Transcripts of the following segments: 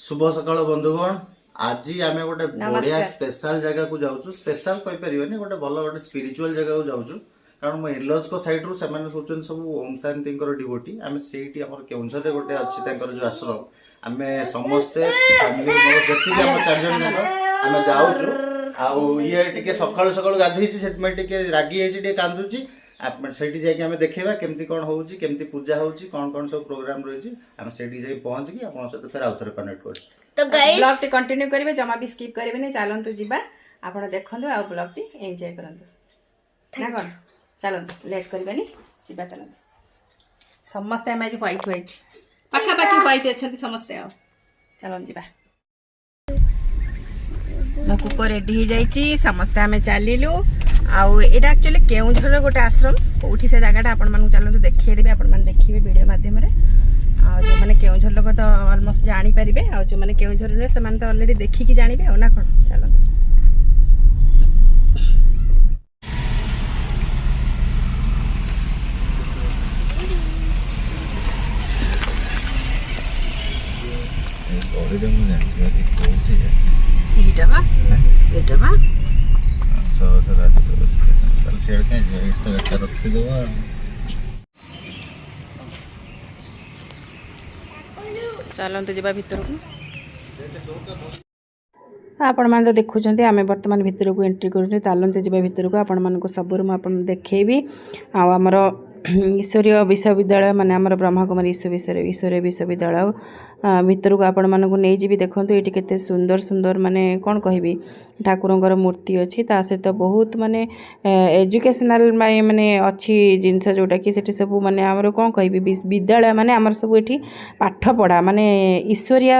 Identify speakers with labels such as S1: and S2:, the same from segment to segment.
S1: शुभ सकाळ बंधुगण आज आम गोटे बढ़िया स्पेशल जगह को जाऊँ स्पेशल कहीपर गोटे भल गोटे स्पिरिचुअल जगह को जाऊँ कारण मो इनलज को सैड रू सोचुन सब ओम शांति डिवोटी आम से केउझर गोटे अच्छी जो आश्रम आम समस्ते जी चार जन आम जाऊँ ये टे सकालू सकालू गाधे रागी कांदुची सेठी जाके आम देखा केमती कौन होची केमती पूजा होची कौन कौन सब प्रोग्राम रही आम सेठी जाई पहुंच की आपन सहित फिर आउथरे कनेक्ट कर
S2: तो गाइस ब्लॉग टी कंटिन्यू करिवे जमा भी स्किप करिवे नै चलंतु जिबा आपण देखंतु आ ब्लॉग टी एन्जॉय करंतु ना कोन चलंतु लेट करिवेनी जिबा चलंतु समस्त हम आज व्हाइट व्हाइट पाखा पाखी व्हाइट अछंती समस्त आ चलन जिबा मो कुको रेडी हो जाइची समस्त आमे चालिलु आउ एटा एक्चुअली केउझर गोटे आश्रम कोठी से जगहटा आपण मानू चलंतु देखिए देबे आपण मान देखिबे वीडियो माध्यम रे आ जो माने केउझर लोक तो ऑलमोस्ट जानी परिबे आ जो माने केउझर रे से माने तो ऑलरेडी देखि कि जानिबे ओ ना कोन चलंतु चलते जा भितर को आपण मैंने तो देखुं आम बर्तमान भितर को एंट्री कर चलते जा भितर को आपण मानक सबूर मुझे देखी आमर ईश्वरीय विश्वविद्यालय माने आमर ब्रह्मकुमारी ईश्वरीय विश्वविद्यालय भितर को आपण मानक नहीं जी देखो ये केते सुंदर सुंदर माने कौन कहबी ठाकुरंकर मूर्ति अच्छी ता सहित बहुत माने एजुकेशनल माने अच्छी जिनस जोटा कि सेठी सब माने आमर कौन कहबी विद्यालय माने आमर सब एठी पाठ पढ़ा माने ईश्वरीय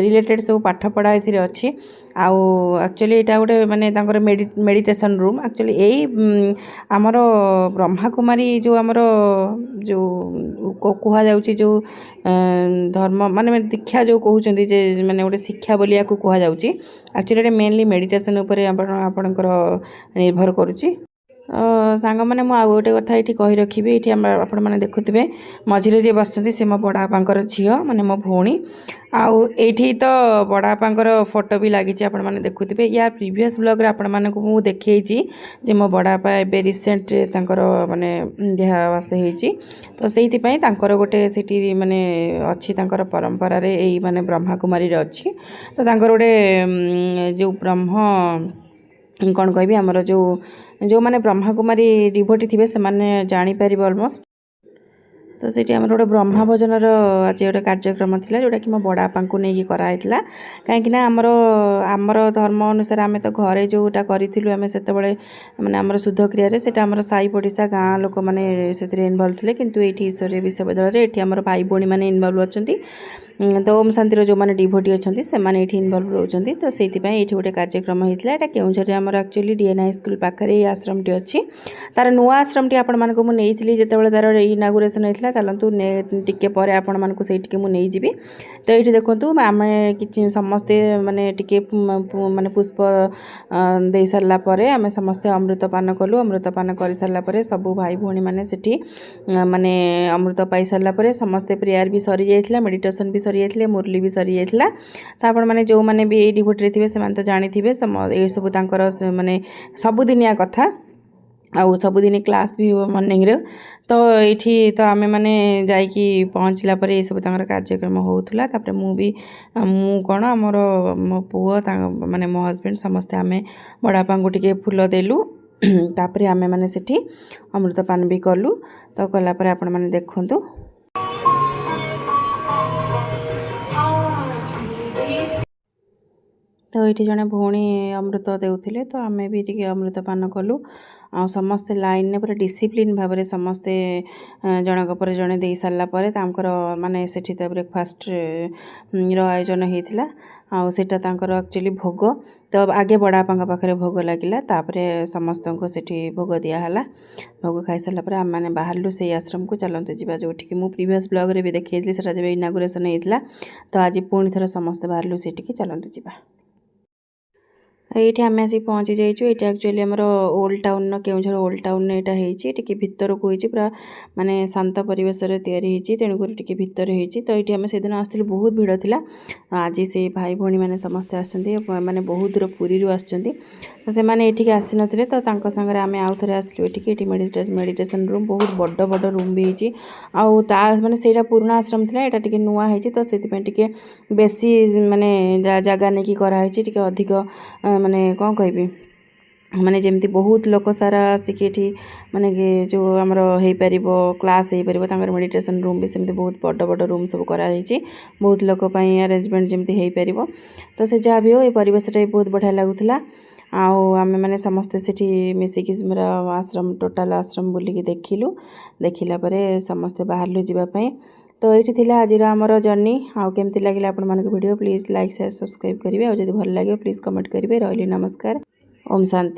S2: रिलेटेड सब पाठ पढ़ा एथिरे अच्छी आउ एक्चुअली यहाँ गोटे माने तांकर मेडिटेशन रूम एक्चुअली यही आमर ब्रह्मकुमारी जो आमर जो कह जाउची जो धर्म माने दीक्षा जो कहउचंदी जे माने गोटे शिक्षा बोलिया को कह जाउची एक्चुअली मेनली मेडिटेशन ऊपर आपणकर निर्भर करूची सांग मैंने मुझे गोटे कथा ये कही रखी ये आपण मैंने देखुए मझे जी बस से मो बड़ापार झील माने मो भौणी आईठी तो बड़ापार फोटो भी लगी आपण मैंने देखुए या प्रीवियस ब्लॉग आपण मानक मुझे देखी मो बड़ापा ए रिसेंट माने देहावास होती तो से गोटे से माने अच्छी परंपरा रे यही माने ब्रह्मकुमारी अच्छी तो गोटे जो ब्रह्म कौन कह आमर जो माने ब्रह्मकुमारी डिवोटी थे से माने जानी पारिबे ऑलमोस्ट तो सीटी आमर गोटे ब्रह्म भजनर आज गोटे कार्यक्रम था जोटा कि मो बड़ापा को लेकिन कराई कहीं आमर आमर धर्म अनुसार आम तो घरे जोटा करूँ आम से माने आमर शुद्ध क्रिया से आमर साई पड़िशा गाँ लोक मैंने से इनवल्व थे किंतु ये ईश्वरीय विश्वविद्यालय ये आमर भाई भौणी मैंने इनवल्व अच्छा तो ओम शांतिर जो मैंने डिवोटी अच्छा से इनवल्व रोचंती तो से ये गोटे कार्यक्रम होता है केउझर आमर एक्चुअली डीएन हाई स्कूल पाखे आश्रम टी अच्छी तार नुआ आश्रम टी आपण मानक मुझे नहीं जिते तार इनागुरेसन होता चलतु टिके पर आपण मानक से मुझे जी तो ये देखूँ आम कि समस्ते माने टिके माने पुष्प दे सारापर आम समस्ते अमृतपान कलु अमृतपान कर सारापर सबू भाई भौणी मैंने से माने अमृत पाई सारापर समस्ते प्रेयर भी सरी जाइए मेडिटेशन भी सरी जाइए मुरली भी सरी जाइए तो आपण मैंने जो मैंने भी ये डिवोटी थे से तो जानी थे ये सब माने सबुदिनिया कथा आउ सबुदिन क्लास भी हो मॉर्निंग रे तो ये तो आमे माने जाइकी पहुँचला पर ये सब कार्यक्रम होउथुला तापर मु भी मु कौन आमर मो पुओ माने मो हस्बैंड समस्ते आमे बड़ापा को टिके फूल देलु तापर आमे माने सेठी अमृतपान भी कलु तो कला पर आपण माने देखंतु तो ये जड़े भौणी अमृत देउथिले तो आमे भी टिके अमृतपान कलु आ समस्ते लाइन ने पूरा डिसिप्लिन भाव में समस्ते जनक पर जड़े दे सारापर माने सेठी तो ब्रेकफास्ट आयोजन होता आटा एक्चुअली भोग तो आगे बड़ापा पाखे भोग लगिला तापरे समस्त को सेठी भोग दियाला भोग खाई सारापर आम मैंने बाहरलु से आश्रम को चलते जा जो कि प्रीवियस ब्लॉग रे भी देखी जब इनागुरेसन होता तो आज पुणी थर समस्ते बाहरलु से चलते जा ଏଇଠି ଆମେ ଆସିକି ପହଞ୍ଚି ଯାଇଛୁ। ଏଇଠି ଆକ୍ଚୁଆଲି ଆମର ଓଲ୍ଡ ଟାଉନ୍ର କେଉଁଝର ଓଲ୍ଡ ଟାଉନ୍ରେ ଏଇଟା ହେଇଛି। ଟିକେ ଭିତରକୁ ହେଇଛି, ପୁରା ମାନେ ଶାନ୍ତ ପରିବେଶରେ ତିଆରି ହେଇଛି, ତେଣୁକରି ଟିକେ ଭିତରେ ହେଇଛି। ତ ଏଇଠି ଆମେ ସେଦିନ ଆସିଥିଲୁ, ବହୁତ ଭିଡ଼ ଥିଲା। ଆଜି ସେଇ ଭାଇ ଭଉଣୀମାନେ ସମସ୍ତେ ଆସିଛନ୍ତି, ମାନେ ବହୁତ ଦୂର ପୁରୀରୁ ଆସିଛନ୍ତି। ତ ସେମାନେ ଏଠିକି ଆସିନଥିଲେ, ତ ତାଙ୍କ ସାଙ୍ଗରେ ଆମେ ଆଉ ଥରେ ଆସିଲୁ ଏଠିକି। ଏଠି ମେଡ଼ିଟେସନ୍ ରୁମ୍, ବହୁତ ବଡ଼ ବଡ଼ ରୁମ୍ ବି ହେଇଛି। ଆଉ ତା ମାନେ ସେଇଟା ପୁରୁଣା ଆଶ୍ରମ ଥିଲା, ଏଇଟା ଟିକେ ନୂଆ ହେଇଛି, ତ ସେଥିପାଇଁ ଟିକେ ବେଶୀ ମାନେ ଜାଗା ନେଇକି କରାହେଇଛି, ଟିକେ ଅଧିକ ମାନେ କ'ଣ କହିବି, ମାନେ ଯେମିତି ବହୁତ ଲୋକ ସାରା ଆସିକି ଏଠି ମାନେ ଯେଉଁ ଆମର ହେଇପାରିବ, କ୍ଲାସ୍ ହେଇପାରିବ। ତାଙ୍କର ମେଡ଼ିଟେସନ୍ ରୁମ୍ ବି ସେମିତି ବହୁତ ବଡ଼ ବଡ଼ ରୁମ୍ ସବୁ କରାହେଇଛି, ବହୁତ ଲୋକ ପାଇଁ ଆରେଞ୍ଜମେଣ୍ଟ ଯେମିତି ହେଇପାରିବ। ତ ସେ ଯାହା ବି ହଉ, ଏ ପରିବେଶଟା ବି ବହୁତ ବଢ଼ିଆ ଲାଗୁଥିଲା। ଆଉ ଆମେମାନେ ସମସ୍ତେ ସେଠି ମିଶିକି ପୁରା ଆଶ୍ରମ, ଟୋଟାଲ୍ ଆଶ୍ରମ ବୁଲିକି ଦେଖିଲୁ। ଦେଖିଲା ପରେ ସମସ୍ତେ ବାହାରିଲୁ ଯିବା ପାଇଁ। ତ ଏଇଠି ଥିଲା ଆଜିର ଆମର ଜର୍ଣ୍ଣି। ଆଉ କେମିତି ଲାଗିଲା ଆପଣମାନଙ୍କ video, please like, share, subscribe କରିବେ। ଆଉ ଯଦି ଭଲ ଲାଗିବ ପ୍ଲିଜ୍ କମେଣ୍ଟ କରିବେ। ରହିଲି, ନମସ୍କାର, ଓମ୍ ଶାନ୍ତି।